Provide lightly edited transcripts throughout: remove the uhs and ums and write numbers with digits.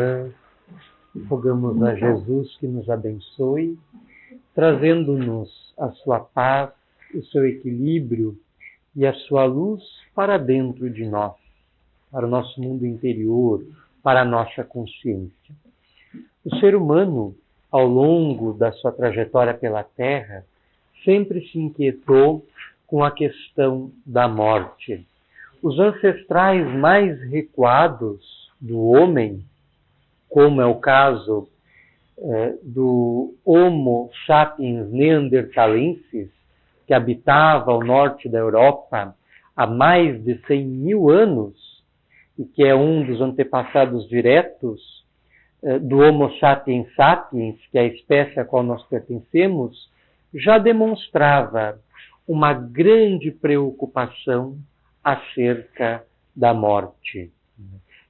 manhã, rogamos a Jesus que nos abençoe, trazendo-nos a sua paz, o seu equilíbrio e a sua luz para dentro de nós, para o nosso mundo interior, para a nossa consciência. O ser humano, ao longo da sua trajetória pela Terra, sempre se inquietou com a questão da morte. Os ancestrais mais recuados do homem, como é o caso do Homo sapiens neanderthalensis, que habitava ao norte da Europa há mais de 100 mil anos, e que é um dos antepassados diretos do Homo sapiens sapiens, que é a espécie a qual nós pertencemos, já demonstrava uma grande preocupação acerca da morte,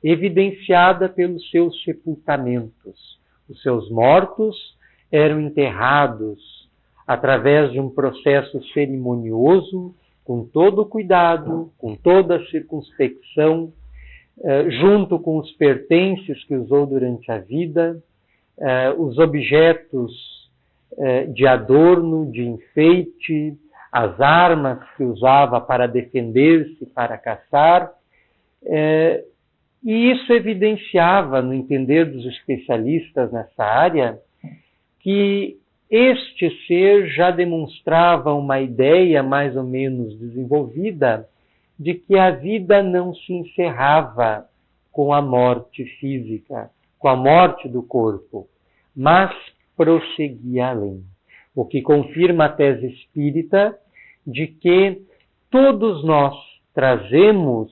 evidenciada pelos seus sepultamentos. Os seus mortos eram enterrados através de um processo cerimonioso, com todo cuidado, com toda a circunspecção, junto com os pertences que usou durante a vida, os objetos de adorno, de enfeite, as armas que usava para defender-se, para caçar. E isso evidenciava, no entender dos especialistas nessa área, que este ser já demonstrava uma ideia mais ou menos desenvolvida de que a vida não se encerrava com a morte física, com a morte do corpo, mas prosseguia além. O que confirma a tese espírita de que todos nós trazemos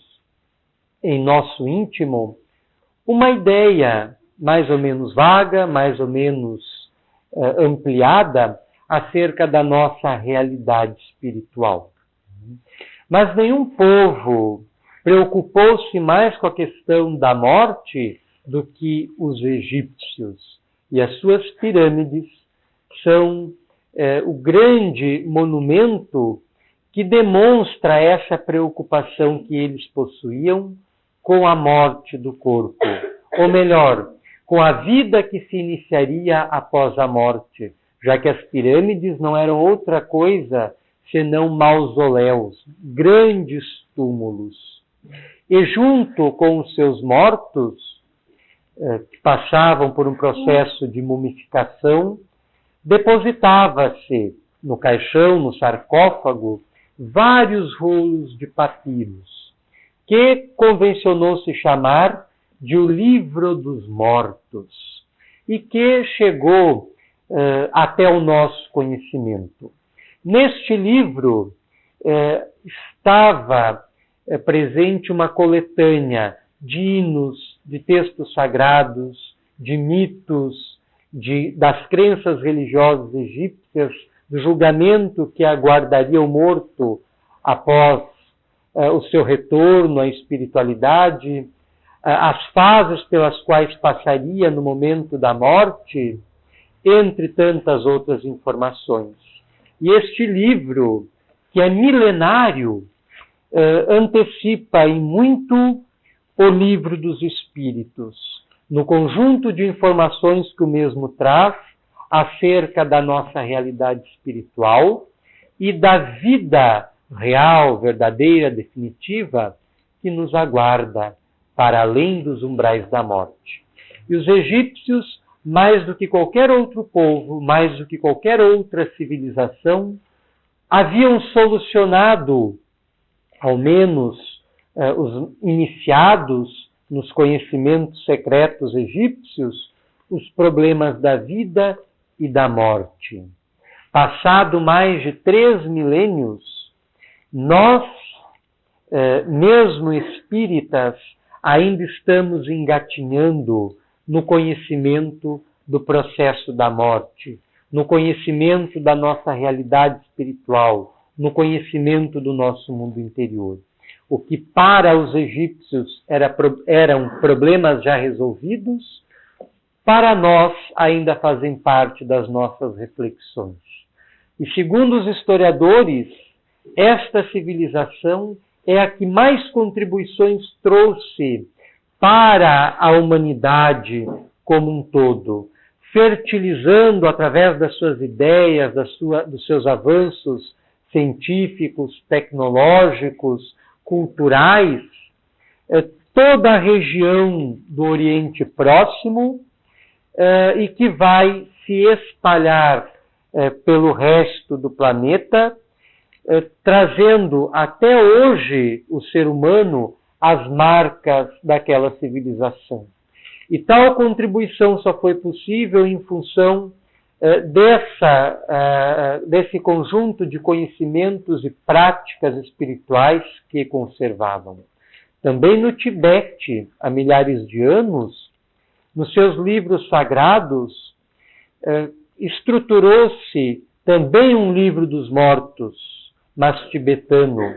em nosso íntimo uma ideia mais ou menos vaga, mais ou menos ampliada acerca da nossa realidade espiritual. Mas nenhum povo preocupou-se mais com a questão da morte do que os egípcios. E as suas pirâmides são o grande monumento que demonstra essa preocupação que eles possuíam com a morte do corpo. Ou melhor, com a vida que se iniciaria após a morte, já que as pirâmides não eram outra coisa senão mausoléus, grandes túmulos. E junto com os seus mortos, que passavam por um processo de mumificação, depositava-se no caixão, no sarcófago, vários rolos de papiros, que convencionou-se chamar de o livro dos mortos, e que chegou até o nosso conhecimento. Neste livro estava presente uma coletânea de hinos, de textos sagrados, de mitos, das crenças religiosas egípcias, do julgamento que aguardaria o morto após o seu retorno à espiritualidade, as fases pelas quais passaria no momento da morte, entre tantas outras informações. E este livro, que é milenário, antecipa em muito o livro dos Espíritos, no conjunto de informações que o mesmo traz acerca da nossa realidade espiritual e da vida real, verdadeira, definitiva, que nos aguarda para além dos umbrais da morte. E os egípcios, mais do que qualquer outro povo, mais do que qualquer outra civilização, haviam solucionado, ao menos os iniciados nos conhecimentos secretos egípcios, os problemas da vida e da morte. Passado mais de 3 milênios, nós, mesmo espíritas, ainda estamos engatinhando no conhecimento do processo da morte, no conhecimento da nossa realidade espiritual, no conhecimento do nosso mundo interior. O que para os egípcios eram problemas já resolvidos, para nós ainda fazem parte das nossas reflexões. E segundo os historiadores, esta civilização é a que mais contribuições trouxe para a humanidade como um todo, fertilizando através das suas ideias, dos seus avanços científicos, tecnológicos, culturais, toda a região do Oriente Próximo e que vai se espalhar pelo resto do planeta, trazendo até hoje o ser humano as marcas daquela civilização. E tal contribuição só foi possível em função desse conjunto de conhecimentos e práticas espirituais que conservavam. Também no Tibete, há milhares de anos, nos seus livros sagrados, estruturou-se também um livro dos mortos, mas tibetano,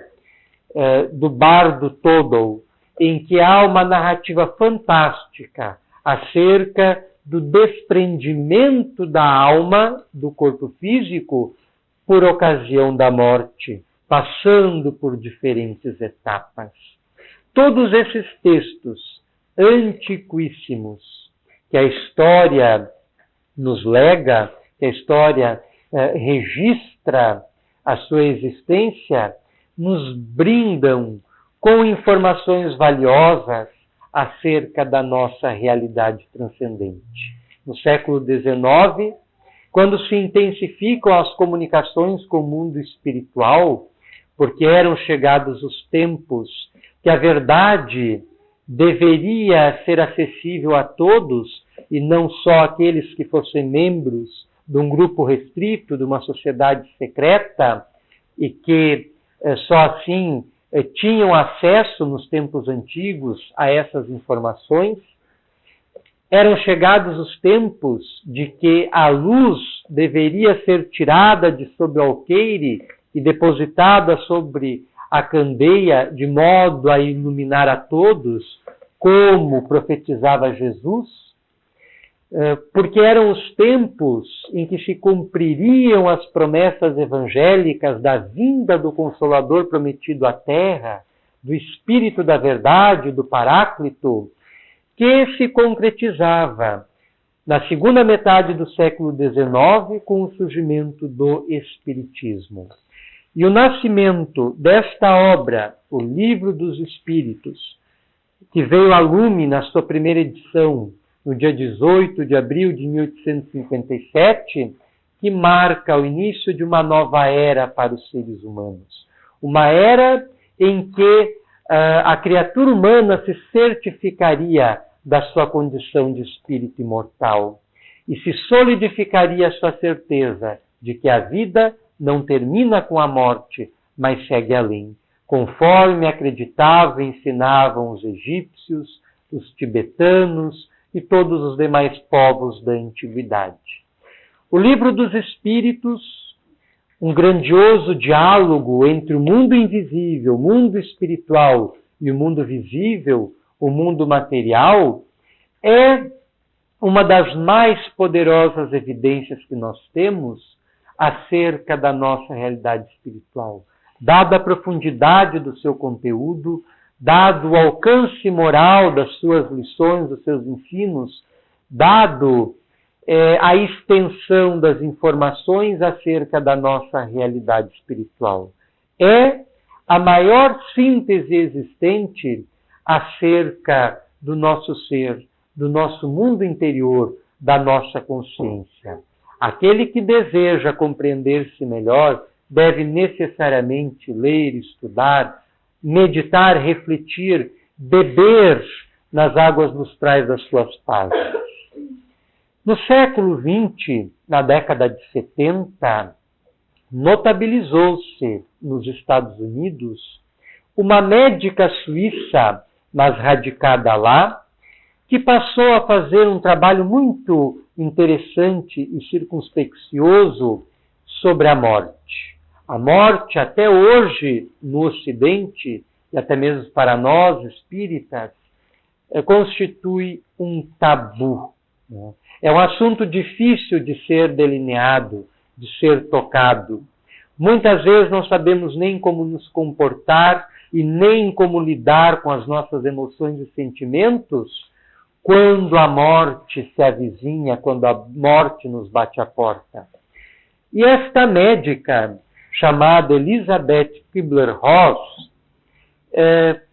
do Bardo Todol, em que há uma narrativa fantástica acerca do desprendimento da alma do corpo físico por ocasião da morte, passando por diferentes etapas. Todos esses textos antiquíssimos que a história nos lega, que a história registra a sua existência, nos brindam com informações valiosas acerca da nossa realidade transcendente. No século XIX, quando se intensificam as comunicações com o mundo espiritual, porque eram chegados os tempos que a verdade deveria ser acessível a todos e não só aqueles que fossem membros de um grupo restrito, de uma sociedade secreta, e que só assim tinham acesso nos tempos antigos a essas informações, eram chegados os tempos de que a luz deveria ser tirada de sobre o alqueire e depositada sobre a candeia, de modo a iluminar a todos, como profetizava Jesus, porque eram os tempos em que se cumpririam as promessas evangélicas da vinda do Consolador prometido à Terra, do Espírito da Verdade, do Paráclito, que se concretizava na segunda metade do século XIX com o surgimento do Espiritismo. E o nascimento desta obra, o Livro dos Espíritos, que veio a lume na sua primeira edição, no dia 18 de abril de 1857, que marca o início de uma nova era para os seres humanos. Uma era em que a criatura humana se certificaria da sua condição de espírito imortal e se solidificaria a sua certeza de que a vida não termina com a morte, mas segue além, conforme acreditavam e ensinavam os egípcios, os tibetanos e todos os demais povos da antiguidade. O Livro dos Espíritos, um grandioso diálogo entre o mundo invisível, o mundo espiritual e o mundo visível, o mundo material, é uma das mais poderosas evidências que nós temos acerca da nossa realidade espiritual, dada a profundidade do seu conteúdo, dado o alcance moral das suas lições, dos seus ensinos, dado a extensão das informações acerca da nossa realidade espiritual. É a maior síntese existente acerca do nosso ser, do nosso mundo interior, da nossa consciência. Aquele que deseja compreender-se melhor deve necessariamente ler, estudar, meditar, refletir, beber nas águas lustrais das suas páginas. No século XX, na década de 70, notabilizou-se nos Estados Unidos uma médica suíça, mas radicada lá, que passou a fazer um trabalho muito interessante e circunspeccioso sobre a morte. A morte, até hoje, no Ocidente, e até mesmo para nós, espíritas, constitui um tabu. É um assunto difícil de ser delineado, de ser tocado. Muitas vezes não sabemos nem como nos comportar e nem como lidar com as nossas emoções e sentimentos quando a morte se avizinha, quando a morte nos bate à porta. E esta médica, chamada Elisabeth Kübler-Ross,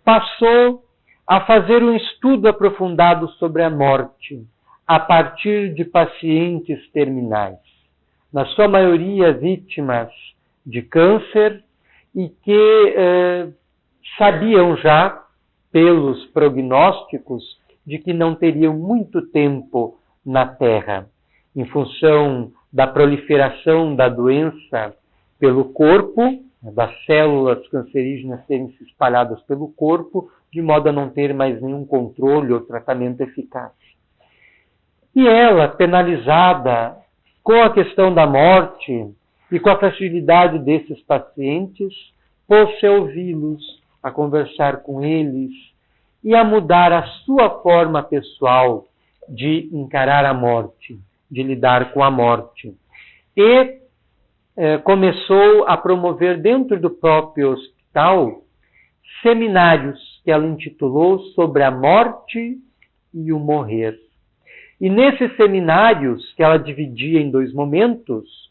passou a fazer um estudo aprofundado sobre a morte, a partir de pacientes terminais, na sua maioria vítimas de câncer, e que sabiam já, pelos prognósticos, de que não teriam muito tempo na Terra, em função da proliferação da doença pelo corpo, das células cancerígenas serem se espalhadas pelo corpo, de modo a não ter mais nenhum controle ou tratamento eficaz. E ela, penalizada com a questão da morte e com a fragilidade desses pacientes, pôs-se a ouvi-los, a conversar com eles e a mudar a sua forma pessoal de encarar a morte, de lidar com a morte. E começou a promover dentro do próprio hospital seminários que ela intitulou sobre a morte e o morrer. E nesses seminários, que ela dividia em 2 momentos,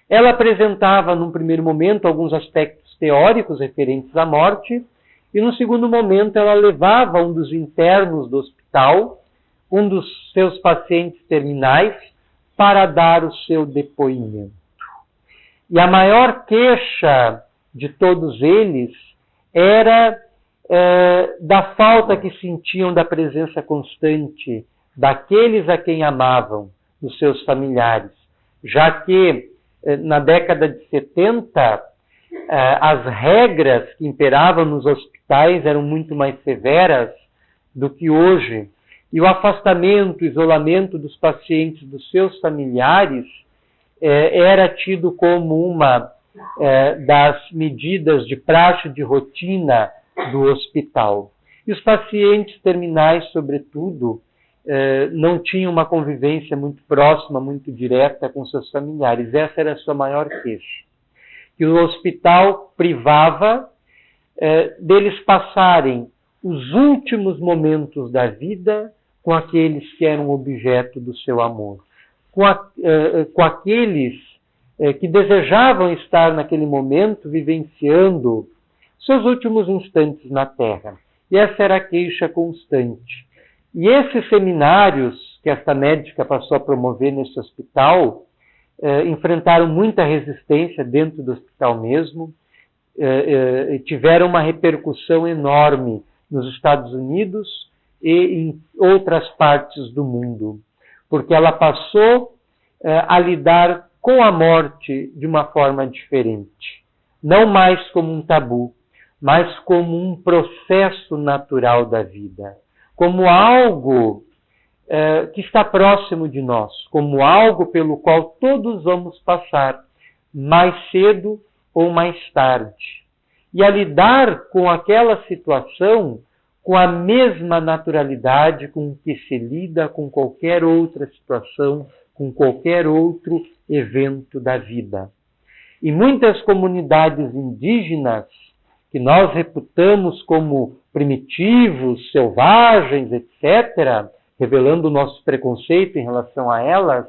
ela apresentava, num primeiro momento, alguns aspectos teóricos referentes à morte, e no segundo momento ela levava um dos internos do hospital, um dos seus pacientes terminais, para dar o seu depoimento. E a maior queixa de todos eles era da falta que sentiam da presença constante daqueles a quem amavam, dos seus familiares, já que na década de 70 as regras que imperavam nos hospitais eram muito mais severas do que hoje, e o afastamento, o isolamento dos pacientes dos seus familiares era tido como uma das medidas de praxe de rotina do hospital. E os pacientes terminais, sobretudo, não tinham uma convivência muito próxima, muito direta com seus familiares. Essa era a sua maior queixa. Que o hospital privava deles passarem os últimos momentos da vida com aqueles que eram objeto do seu amor, com aqueles que desejavam estar naquele momento vivenciando seus últimos instantes na Terra. E essa era a queixa constante. E esses seminários que esta médica passou a promover nesse hospital enfrentaram muita resistência dentro do hospital mesmo, tiveram uma repercussão enorme nos Estados Unidos e em outras partes do mundo, porque ela passou a lidar com a morte de uma forma diferente, não mais como um tabu, mas como um processo natural da vida, como algo que está próximo de nós, como algo pelo qual todos vamos passar, mais cedo ou mais tarde. E a lidar com aquela situação com a mesma naturalidade com que se lida com qualquer outra situação, com qualquer outro evento da vida. E muitas comunidades indígenas, que nós reputamos como primitivos, selvagens, etc., revelando o nosso preconceito em relação a elas,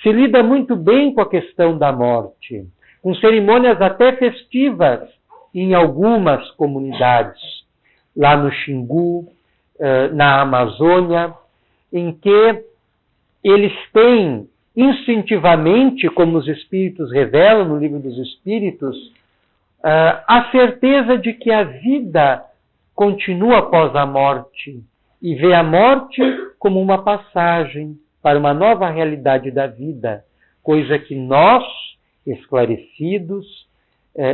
se lida muito bem com a questão da morte, com cerimônias até festivas em algumas comunidades, lá no Xingu, na Amazônia, em que eles têm instintivamente, como os Espíritos revelam no Livro dos Espíritos, a certeza de que a vida continua após a morte e vê a morte como uma passagem para uma nova realidade da vida, coisa que nós, esclarecidos,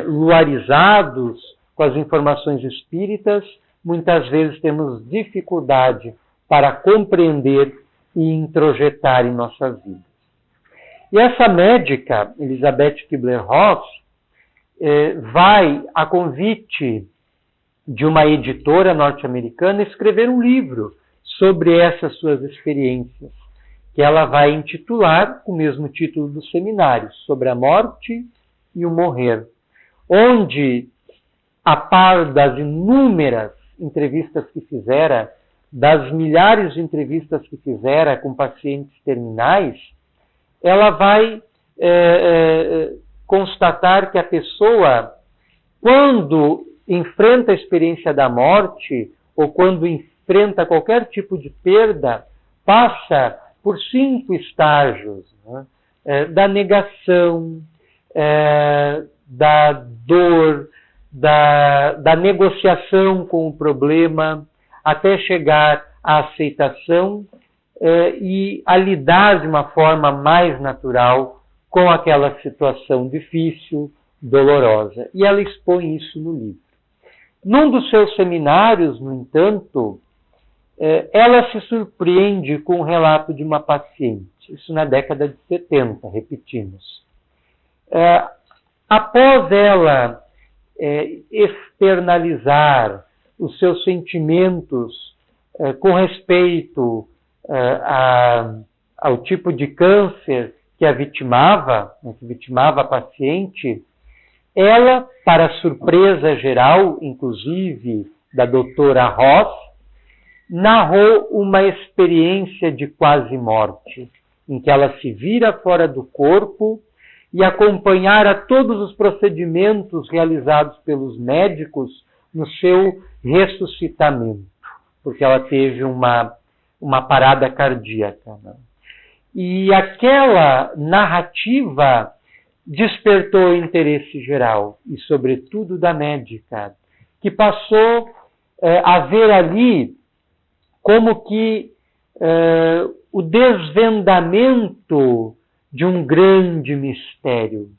luarizados com as informações espíritas, muitas vezes temos dificuldade para compreender e introjetar em nossas vidas. E essa médica, Elisabeth Kübler-Ross, vai, a convite de uma editora norte-americana, escrever um livro sobre essas suas experiências, que ela vai intitular com o mesmo título do seminário, sobre a morte e o morrer, onde a par das inúmeras entrevistas que fizera, das milhares de entrevistas que fizera com pacientes terminais, ela vai constatar que a pessoa, quando enfrenta a experiência da morte, ou quando enfrenta qualquer tipo de perda, passa por 5 estágios, né? Da negação, da dor, da negociação com o problema, até chegar à aceitação e a lidar de uma forma mais natural com aquela situação difícil, dolorosa. E ela expõe isso no livro. Num dos seus seminários, no entanto, ela se surpreende com o relato de uma paciente, isso na década de 70, repetimos. Após ela externalizar os seus sentimentos com respeito ao tipo de câncer que a vitimava, que vitimava a paciente, ela, para surpresa geral, inclusive da doutora Ross, narrou uma experiência de quase morte, em que ela se vira fora do corpo e acompanhara todos os procedimentos realizados pelos médicos no seu ressuscitamento, porque ela teve uma parada cardíaca, né? E aquela narrativa despertou o interesse geral, e sobretudo da médica, que passou a ver ali como que o desvendamento de um grande mistério,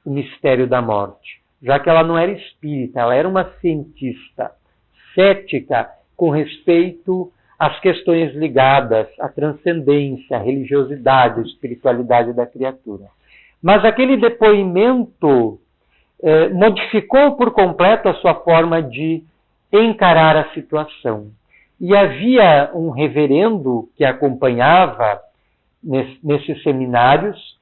o mistério da morte, já que ela não era espírita, ela era uma cientista, cética com respeito às questões ligadas à transcendência, à religiosidade, à espiritualidade da criatura. Mas aquele depoimento modificou por completo a sua forma de encarar a situação. E havia um reverendo que acompanhava nesses seminários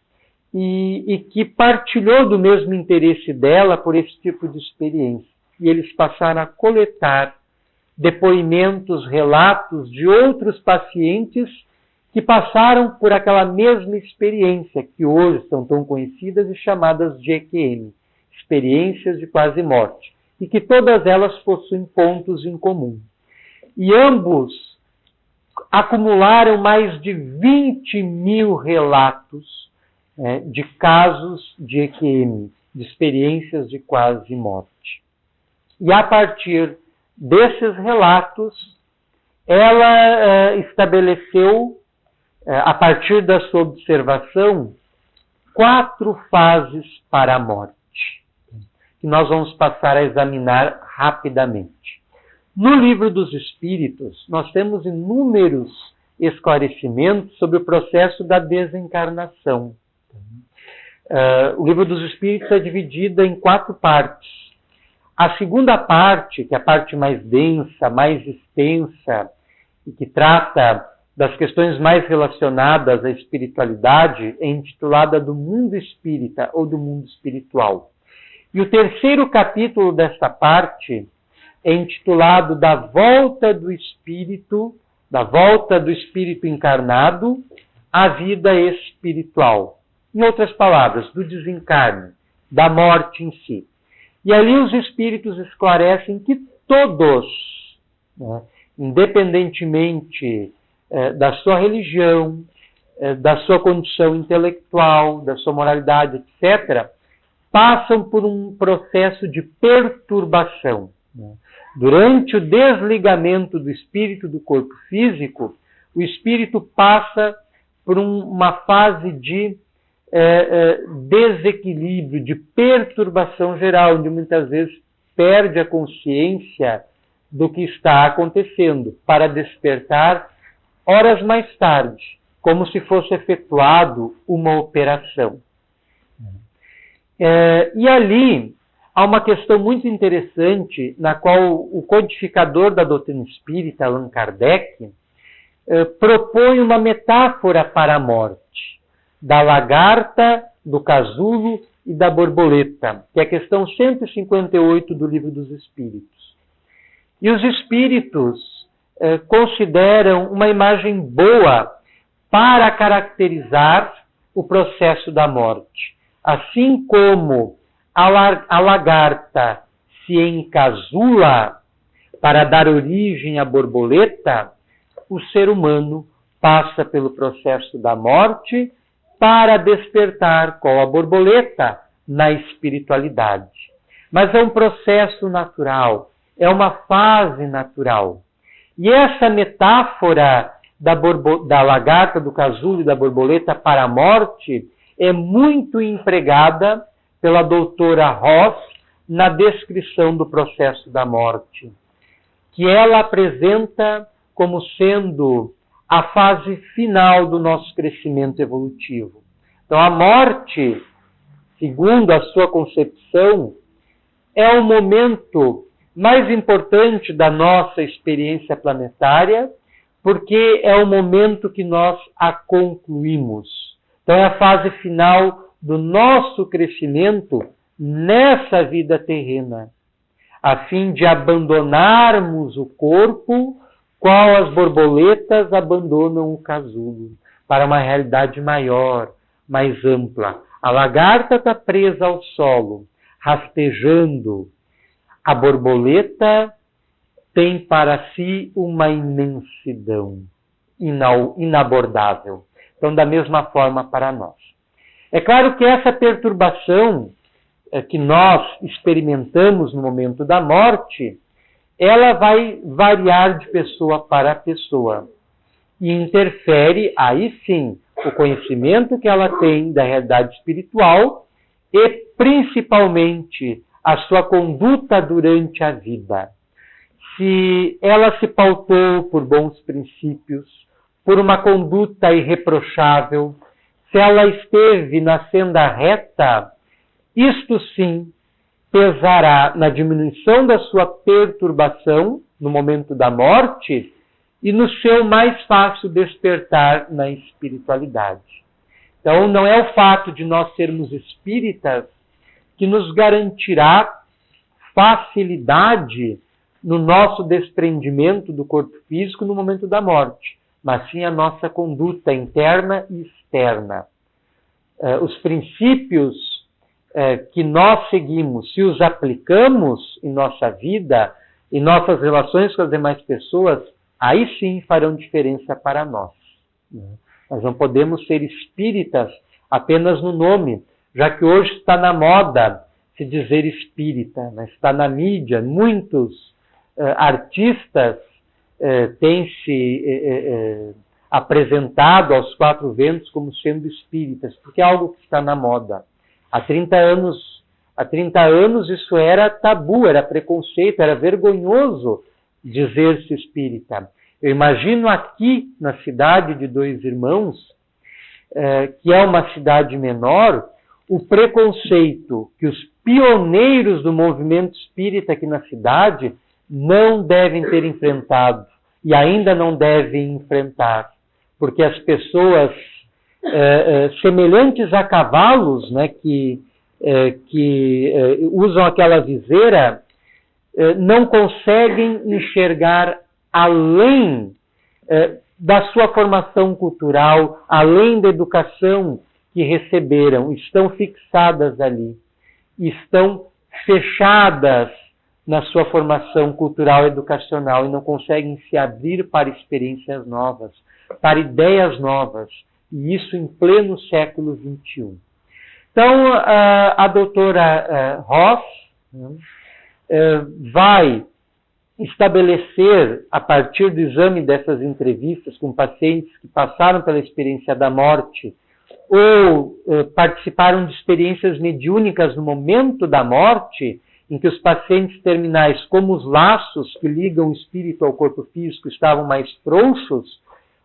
e que partilhou do mesmo interesse dela por esse tipo de experiência. E eles passaram a coletar depoimentos, relatos de outros pacientes que passaram por aquela mesma experiência, que hoje são tão conhecidas e chamadas de EQM, experiências de quase morte, e que todas elas possuem pontos em comum. E ambos acumularam mais de 20 mil relatos de casos de EQM, de experiências de quase morte. E a partir desses relatos, ela estabeleceu, a partir da sua observação, 4 fases para a morte, que nós vamos passar a examinar rapidamente. No Livro dos Espíritos, nós temos inúmeros esclarecimentos sobre o processo da desencarnação. O Livro dos Espíritos é dividido em 4 partes. A segunda parte, que é a parte mais densa, mais extensa, e que trata das questões mais relacionadas à espiritualidade, é intitulada do mundo espírita ou do mundo espiritual. E o terceiro capítulo desta parte é intitulado da volta do espírito encarnado à vida espiritual. Em outras palavras, do desencarne, da morte em si. E ali os espíritos esclarecem que todos, né, independentemente da sua religião, da sua condição intelectual, da sua moralidade, etc., passam por um processo de perturbação, né? Durante o desligamento do espírito do corpo físico, o espírito passa por uma fase de desequilíbrio, de perturbação geral, onde muitas vezes perde a consciência do que está acontecendo, para despertar horas mais tarde, como se fosse efetuado uma operação. E ali há uma questão muito interessante, na qual o codificador da doutrina espírita, Allan Kardec, propõe uma metáfora para a morte, da lagarta, do casulo e da borboleta, que é a questão 158 do Livro dos Espíritos. E os espíritos consideram uma imagem boa para caracterizar o processo da morte. Assim como a lagarta se encasula para dar origem à borboleta, o ser humano passa pelo processo da morte para despertar, qual a borboleta, na espiritualidade. Mas é um processo natural, é uma fase natural. E essa metáfora da lagarta, do casulo e da borboleta para a morte é muito empregada pela doutora Ross na descrição do processo da morte, que ela apresenta como sendo a fase final do nosso crescimento evolutivo. Então, a morte, segundo a sua concepção, é o momento mais importante da nossa experiência planetária, porque é o momento que nós a concluímos. Então, é a fase final do nosso crescimento nessa vida terrena, a fim de abandonarmos o corpo, qual as borboletas abandonam o casulo, para uma realidade maior, mais ampla. A lagarta está presa ao solo, rastejando. A borboleta tem para si uma imensidão inabordável. Então, da mesma forma para nós. É claro que essa perturbação que nós experimentamos no momento da morte, ela vai variar de pessoa para pessoa. E interfere, aí sim, o conhecimento que ela tem da realidade espiritual e, principalmente, a sua conduta durante a vida. Se ela se pautou por bons princípios, por uma conduta irreprochável, se ela esteve na senda reta, isto sim pesará na diminuição da sua perturbação no momento da morte e no seu mais fácil despertar na espiritualidade. Então, não é o fato de nós sermos espíritas que nos garantirá facilidade no nosso desprendimento do corpo físico no momento da morte, mas sim a nossa conduta interna e externa. Os princípios que nós seguimos, se os aplicamos em nossa vida, em nossas relações com as demais pessoas, aí sim farão diferença para nós. Nós não podemos ser espíritas apenas no nome, já que hoje está na moda se dizer espírita, né? Está na mídia, muitos artistas têm se apresentado aos quatro ventos como sendo espíritas, porque é algo que está na moda. Há 30 anos isso era tabu, era preconceito, era vergonhoso dizer-se espírita. Eu imagino aqui na cidade de Dois Irmãos, que é uma cidade menor, o preconceito que os pioneiros do movimento espírita aqui na cidade não devem ter enfrentado e ainda não devem enfrentar, porque as pessoas semelhantes a cavalos, né, que usam aquela viseira, não conseguem enxergar além da sua formação cultural, além da educação que receberam, estão fixadas ali, estão fechadas na sua formação cultural e educacional e não conseguem se abrir para experiências novas, para ideias novas, e isso em pleno século XXI. Então, a doutora Ross vai estabelecer, a partir do exame dessas entrevistas com pacientes que passaram pela experiência da morte ou participaram de experiências mediúnicas no momento da morte, em que os pacientes terminais, como os laços que ligam o espírito ao corpo físico, estavam mais frouxos,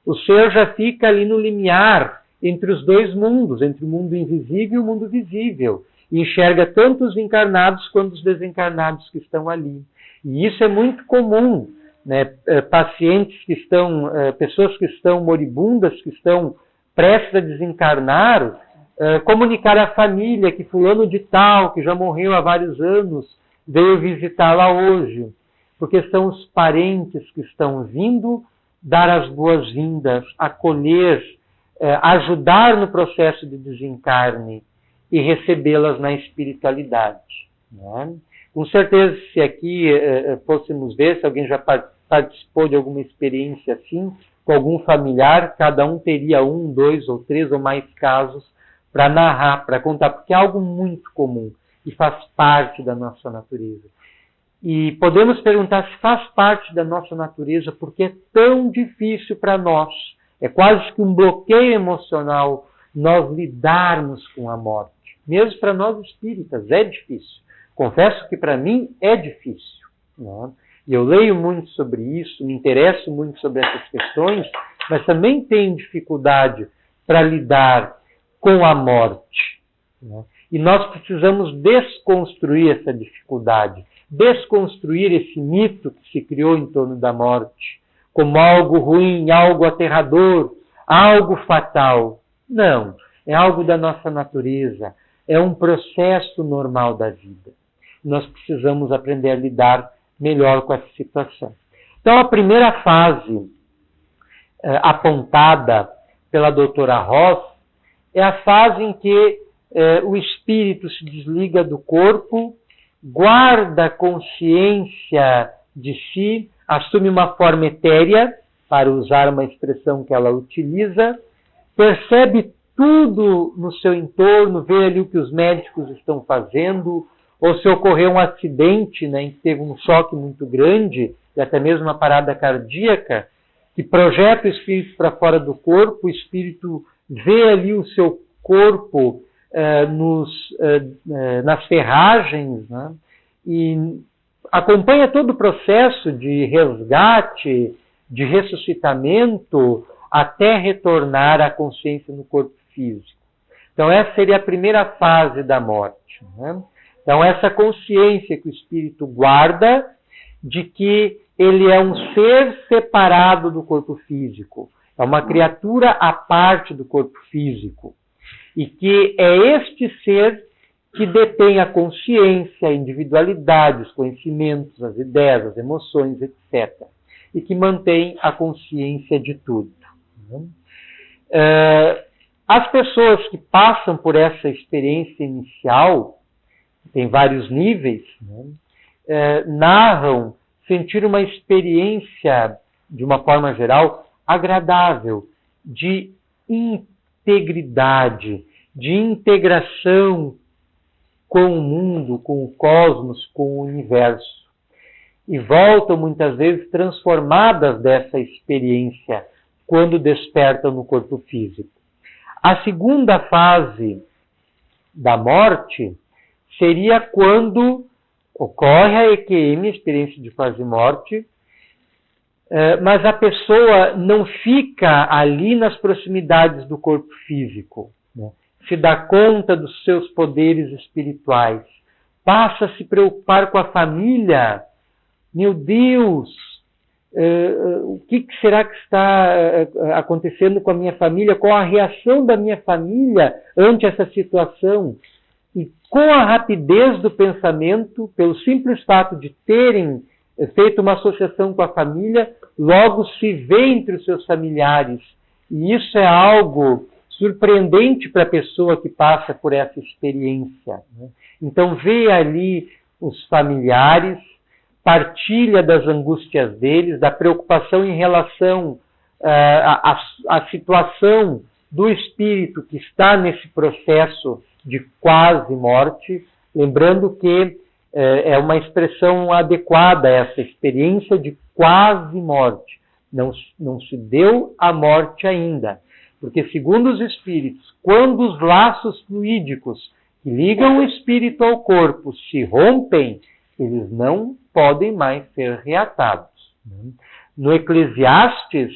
o ser já fica ali no limiar entre os dois mundos, entre o mundo invisível e o mundo visível, e enxerga tanto os encarnados quanto os desencarnados que estão ali. E isso é muito comum, né? Pacientes que estão, pessoas que estão moribundas, que estão prestes a desencarnar, comunicar à família que fulano de tal, que já morreu há vários anos, veio visitá-la hoje, porque são os parentes que estão vindo dar as boas-vindas, acolher, ajudar no processo de desencarne e recebê-las na espiritualidade. Né? Com certeza, se aqui fôssemos ver, se alguém já participou de alguma experiência assim, com algum familiar, cada um teria 1, 2 ou 3 ou mais casos para narrar, para contar, porque é algo muito comum e faz parte da nossa natureza. E podemos perguntar se faz parte da nossa natureza porque é tão difícil para nós, é quase que um bloqueio emocional nós lidarmos com a morte. Mesmo para nós espíritas é difícil. Confesso que para mim é difícil. Né? E eu leio muito sobre isso, me interesso muito sobre essas questões, mas também tenho dificuldade para lidar com a morte. Né? E nós precisamos desconstruir essa dificuldade, desconstruir esse mito que se criou em torno da morte, como algo ruim, algo aterrador, algo fatal. Não, é algo da nossa natureza, é um processo normal da vida. Nós precisamos aprender a lidar melhor com essa situação. Então, a primeira fase apontada pela doutora Ross é a fase em que o espírito se desliga do corpo, guarda a consciência de si, assume uma forma etérea, para usar uma expressão que ela utiliza, percebe tudo no seu entorno, vê ali o que os médicos estão fazendo, ou se ocorreu um acidente, né, em que teve um choque muito grande, e até mesmo uma parada cardíaca, que projeta o espírito para fora do corpo, o espírito vê ali o seu corpo nas ferragens, né, e acompanha todo o processo de resgate, de ressuscitamento, até retornar à consciência no corpo físico. Então essa seria a primeira fase da morte. Né? Então essa consciência que o espírito guarda de que ele é um ser separado do corpo físico, é uma criatura à parte do corpo físico, e que é este ser que detém a consciência, a individualidade, os conhecimentos, as ideias, as emoções, etc. E que mantém a consciência de tudo. As pessoas que passam por essa experiência inicial, tem vários níveis, narram sentir uma experiência, de uma forma geral, agradável, de integridade, de integração com o mundo, com o cosmos, com o universo. E voltam muitas vezes transformadas dessa experiência quando despertam no corpo físico. A segunda fase da morte seria quando ocorre a EQM, a experiência de quase-morte, mas a pessoa não fica ali nas proximidades do corpo físico, né? Se dá conta dos seus poderes espirituais, passa a se preocupar com a família. Meu Deus, o que será que está acontecendo com a minha família? Qual a reação da minha família ante essa situação? E com a rapidez do pensamento, pelo simples fato de terem feito uma associação com a família, logo se vê entre os seus familiares. E isso é algo surpreendente para a pessoa que passa por essa experiência. Né? Então vê ali os familiares, partilha das angústias deles, da preocupação em relação à situação do espírito que está nesse processo de quase morte, lembrando que é uma expressão adequada a essa experiência de quase morte. Não se deu a morte ainda, porque segundo os espíritos, quando os laços fluídicos que ligam o espírito ao corpo se rompem, eles não podem mais ser reatados. No Eclesiastes,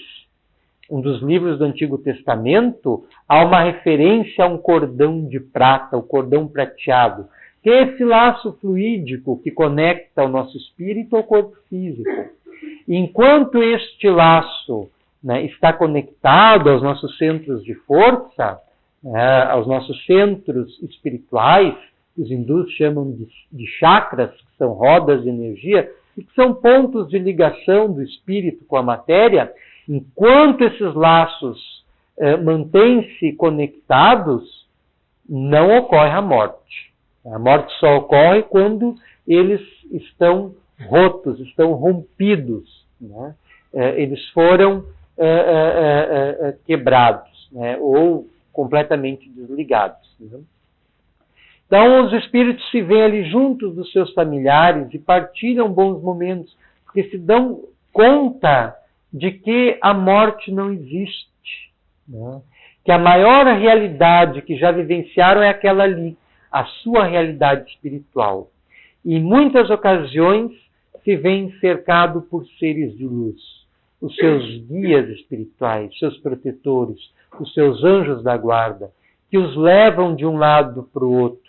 um dos livros do Antigo Testamento, há uma referência a um cordão de prata, o cordão prateado, que é esse laço fluídico que conecta o nosso espírito ao corpo físico. E enquanto este laço, né, está conectado aos nossos centros de força, aos nossos centros espirituais, que os hindus chamam de chakras, que são rodas de energia, e que são pontos de ligação do espírito com a matéria. Enquanto esses laços mantêm-se conectados, não ocorre a morte. A morte só ocorre quando eles estão rotos, estão rompidos, né? Eles foram quebrados, né? Ou completamente desligados, né? Então os espíritos se veem ali juntos dos seus familiares e partilham bons momentos, porque se dão conta de que a morte não existe, né? Que a maior realidade que já vivenciaram é aquela ali, a sua realidade espiritual. E em muitas ocasiões se veem cercado por seres de luz, os seus guias espirituais, seus protetores, os seus anjos da guarda, que os levam de um lado para o outro,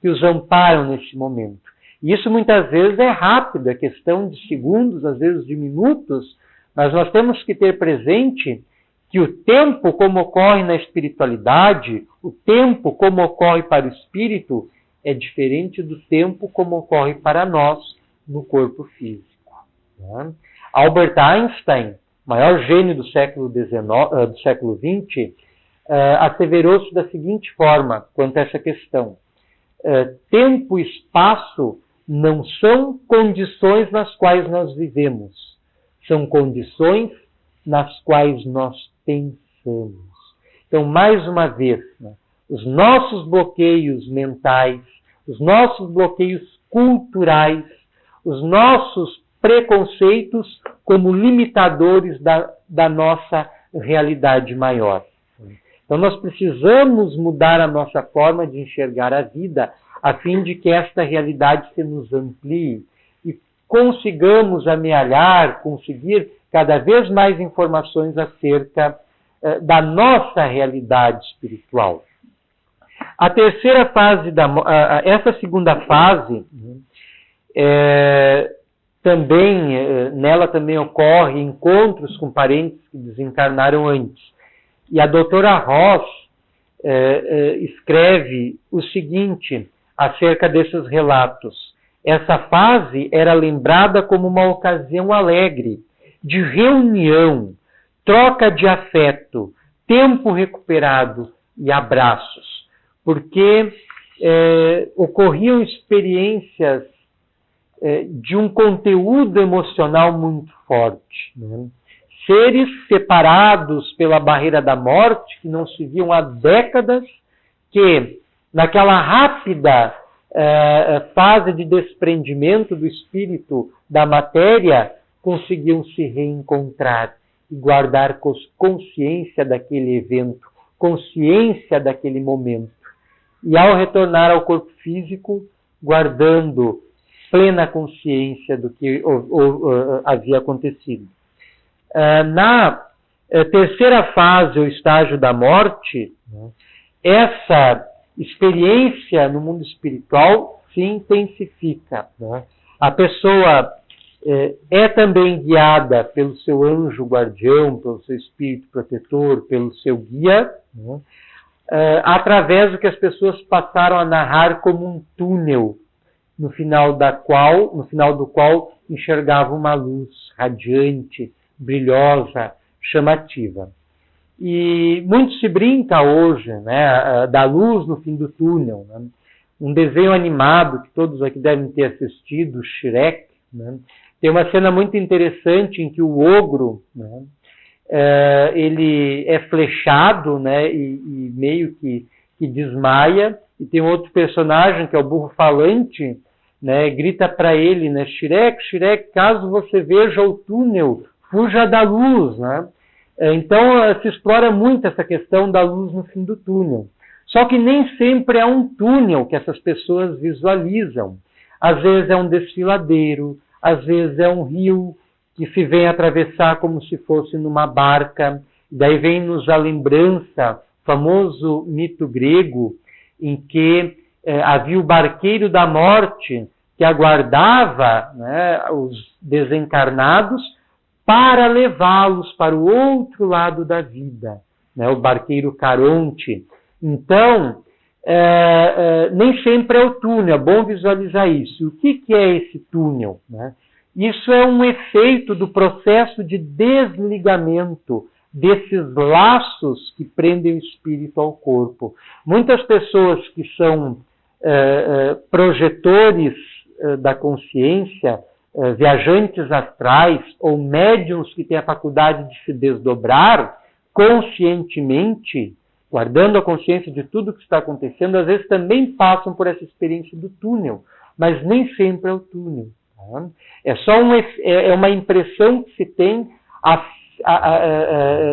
que os amparam neste momento. E isso muitas vezes é rápido, é questão de segundos, às vezes de minutos, mas nós temos que ter presente que o tempo, como ocorre na espiritualidade, o tempo, como ocorre para o espírito, é diferente do tempo como ocorre para nós no corpo físico, né? Albert Einstein, maior gênio do século XX, asseverou-se da seguinte forma quanto a essa questão: tempo e espaço não são condições nas quais nós vivemos, são condições nas quais nós pensamos. Então, mais uma vez, né, os nossos bloqueios mentais, os nossos bloqueios culturais, os nossos preconceitos como limitadores da nossa realidade maior. Então nós precisamos mudar a nossa forma de enxergar a vida, a fim de que esta realidade se nos amplie e consigamos amealhar, conseguir cada vez mais informações acerca da nossa realidade espiritual. A terceira fase, essa segunda fase, nela também ocorre encontros com parentes que desencarnaram antes. E a doutora Ross escreve o seguinte acerca desses relatos. Essa fase era lembrada como uma ocasião alegre, de reunião, troca de afeto, tempo recuperado e abraços, porque ocorriam experiências de um conteúdo emocional muito forte, né? Seres separados pela barreira da morte, que não se viam há décadas, que naquela rápida fase de desprendimento do espírito da matéria, conseguiam se reencontrar e guardar consciência daquele evento, consciência daquele momento. E ao retornar ao corpo físico, guardando plena consciência do que havia acontecido. Na terceira fase, o estágio da morte, essa experiência no mundo espiritual se intensifica, né? A pessoa é também guiada pelo seu anjo guardião, pelo seu espírito protetor, pelo seu guia, né? Através do que as pessoas passaram a narrar como um túnel, no final do qual enxergava uma luz radiante, brilhosa, chamativa. E muito se brinca hoje, né, da luz no fim do túnel, né? Um desenho animado que todos aqui devem ter assistido, Shrek, né? Tem uma cena muito interessante em que o ogro, né, ele é flechado, né, e meio que desmaia, e tem outro personagem que é o burro falante, né, grita para ele, né, Shrek, Shrek, caso você veja o túnel, fuja da luz, né? Então se explora muito essa questão da luz no fim do túnel. Só que nem sempre é um túnel que essas pessoas visualizam. Às vezes é um desfiladeiro, às vezes é um rio que se vem atravessar como se fosse numa barca. Daí vem-nos a lembrança, o famoso mito grego, em que havia o barqueiro da morte que aguardava, né, os desencarnados para levá-los para o outro lado da vida, né, o barqueiro Caronte. Então, nem sempre é o túnel, é bom visualizar isso. O que é esse túnel? Né? Isso é um efeito do processo de desligamento desses laços que prendem o espírito ao corpo. Muitas pessoas que são projetores da consciência, viajantes astrais ou médiuns que têm a faculdade de se desdobrar conscientemente, guardando a consciência de tudo que está acontecendo, às vezes também passam por essa experiência do túnel, mas nem sempre é o túnel. Tá? É só uma impressão que se tem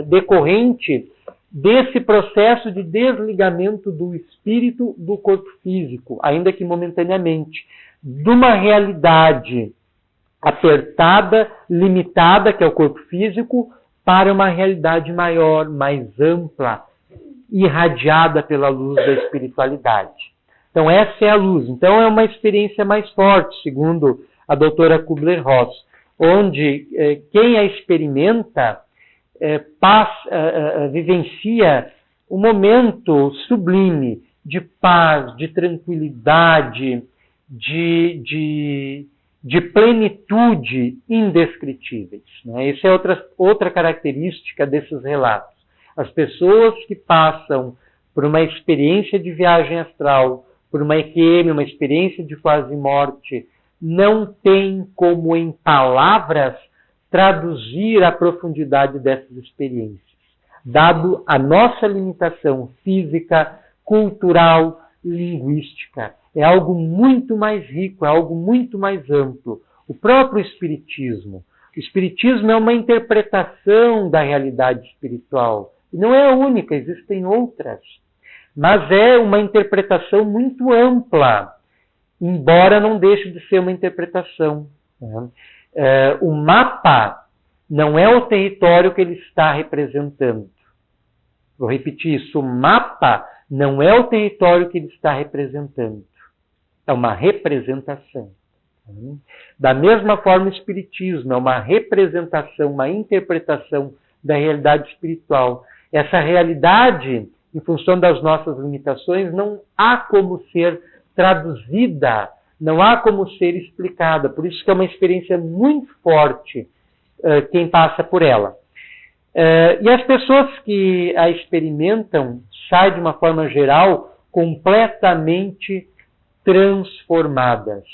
decorrente desse processo de desligamento do espírito do corpo físico, ainda que momentaneamente, de uma realidade apertada, limitada, que é o corpo físico, para uma realidade maior, mais ampla, irradiada pela luz da espiritualidade. Então essa é a luz. Então é uma experiência mais forte, segundo a doutora Kubler-Ross, onde quem a experimenta vivencia um momento sublime de paz, de tranquilidade, de plenitude indescritíveis. Né? Essa é outra característica desses relatos. As pessoas que passam por uma experiência de viagem astral, por uma EQM, uma experiência de quase morte, não têm como, em palavras, traduzir a profundidade dessas experiências, dado a nossa limitação física, cultural, linguística. É algo muito mais rico, é algo muito mais amplo. O próprio Espiritismo. O Espiritismo é uma interpretação da realidade espiritual. E não é a única, existem outras. Mas é uma interpretação muito ampla, embora não deixe de ser uma interpretação. Né? O mapa não é o território que ele está representando. Vou repetir isso. O mapa não é o território que ele está representando. É uma representação. Da mesma forma, o Espiritismo é uma representação, uma interpretação da realidade espiritual. Essa realidade, em função das nossas limitações, não há como ser traduzida, não há como ser explicada. Por isso que é uma experiência muito forte quem passa por ela. E as pessoas que a experimentam saem, de uma forma geral, completamente transformadas.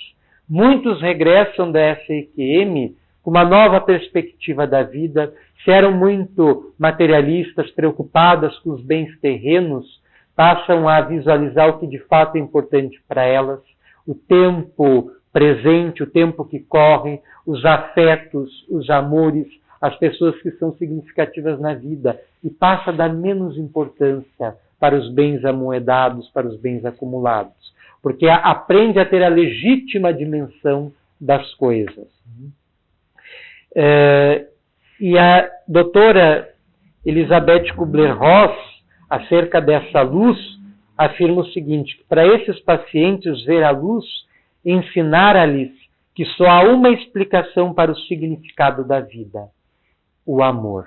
Muitos regressam da SEQM com uma nova perspectiva da vida, se eram muito materialistas, preocupadas com os bens terrenos, passam a visualizar o que de fato é importante para elas, o tempo presente, o tempo que corre, os afetos, os amores, as pessoas que são significativas na vida, e passa a dar menos importância para os bens amoedados, para os bens acumulados, porque aprende a ter a legítima dimensão das coisas. E a doutora Elizabeth Kubler-Ross, acerca dessa luz, afirma o seguinte: que para esses pacientes ver a luz ensinara-lhes que só há uma explicação para o significado da vida: o amor.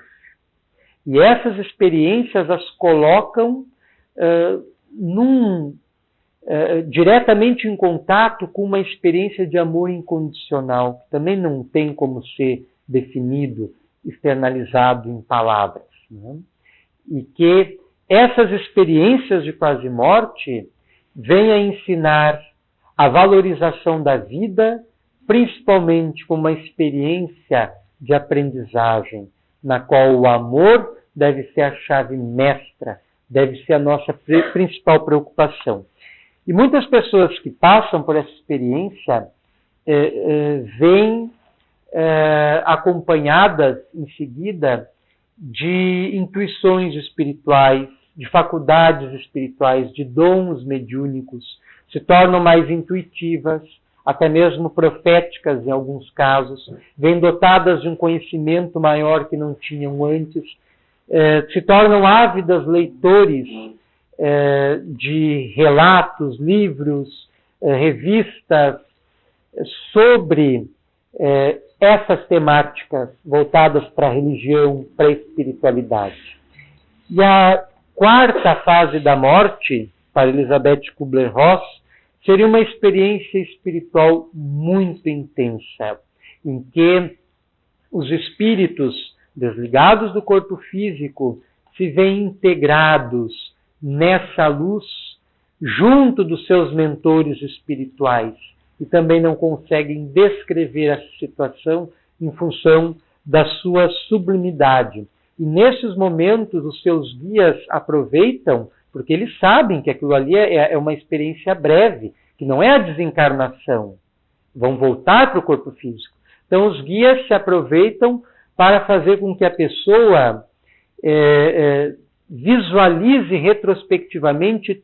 E essas experiências as colocam diretamente em contato com uma experiência de amor incondicional, que também não tem como ser definido, externalizado em palavras. Né? E que essas experiências de quase morte vêm a ensinar a valorização da vida, principalmente como uma experiência de aprendizagem, na qual o amor deve ser a chave mestra, deve ser a nossa principal preocupação. E muitas pessoas que passam por essa experiência vêm acompanhadas em seguida de intuições espirituais, de faculdades espirituais, de dons mediúnicos, se tornam mais intuitivas, até mesmo proféticas em alguns casos, vêm dotadas de um conhecimento maior que não tinham antes, se tornam ávidas leitores de relatos, livros, revistas sobre essas temáticas voltadas para a religião, para a espiritualidade. E a quarta fase da morte, para Elizabeth Kubler-Ross, seria uma experiência espiritual muito intensa, em que os espíritos desligados do corpo físico se veem integrados nessa luz junto dos seus mentores espirituais e também não conseguem descrever a situação em função da sua sublimidade. E nesses momentos os seus guias aproveitam, porque eles sabem que aquilo ali é uma experiência breve, que não é a desencarnação. Vão voltar para o corpo físico. Então os guias se aproveitam para fazer com que a pessoa visualize retrospectivamente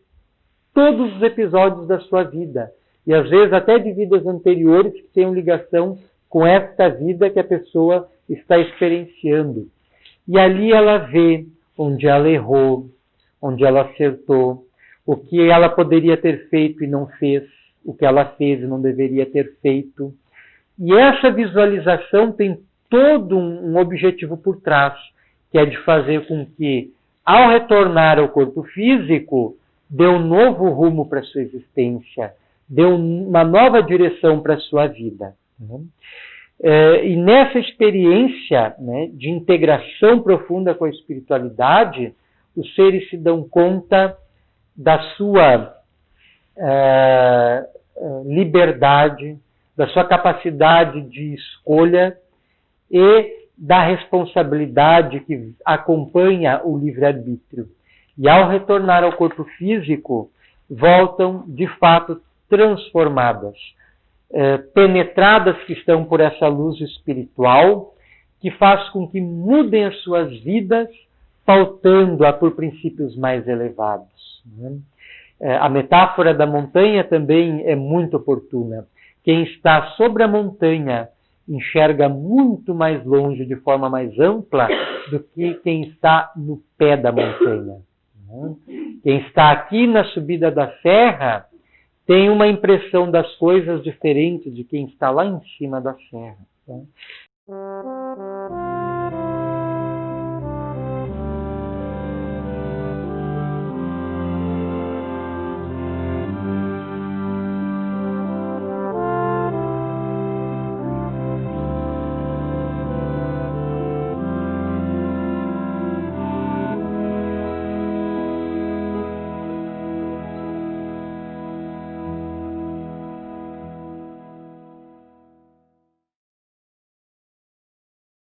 todos os episódios da sua vida. E às vezes até de vidas anteriores que tenham ligação com esta vida que a pessoa está experienciando. E ali ela vê onde ela errou, onde ela acertou, o que ela poderia ter feito e não fez, o que ela fez e não deveria ter feito. E essa visualização tem todo um objetivo por trás, que é de fazer com que, ao retornar ao corpo físico, dê um novo rumo para a sua existência, dê uma nova direção para a sua vida. E nessa experiência, né, de integração profunda com a espiritualidade, os seres se dão conta da sua liberdade, da sua capacidade de escolha e da responsabilidade que acompanha o livre-arbítrio. E ao retornar ao corpo físico, voltam de fato transformadas, penetradas que estão por essa luz espiritual, que faz com que mudem as suas vidas, pautando-a por princípios mais elevados. A metáfora da montanha também é muito oportuna. Quem está sobre a montanha enxerga muito mais longe, de forma mais ampla, do que quem está no pé da montanha. Quem está aqui na subida da serra tem uma impressão das coisas diferente de quem está lá em cima da serra.